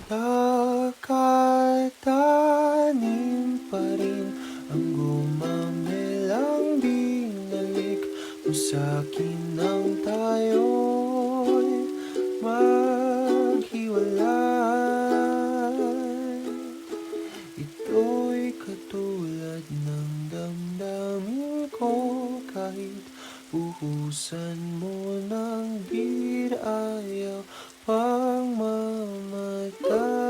Nakatanim pa rin ang gumamelang binalik mo sa'kin nang tayo'y maghiwalay. Ito'y katulad ng damdamin ko kahit buhusan mo ng beer ayaw pang mamatay.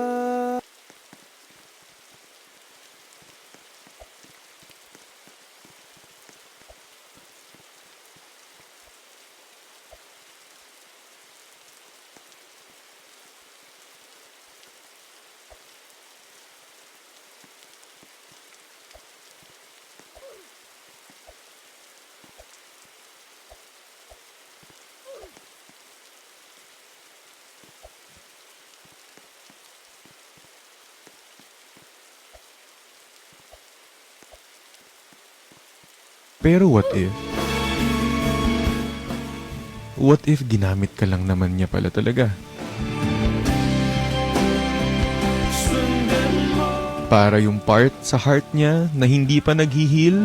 Pero what if? What if ginamit ka lang naman niya pala talaga? Para yung part sa heart niya na hindi pa naghihil?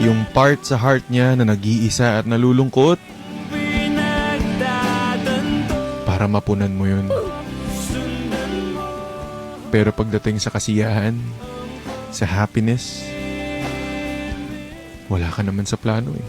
Yung part sa heart niya na nag-iisa at nalulungkot? Para mapunan mo yun. Pero pagdating sa kasiyahan, sa happiness, wala ka naman sa plano eh.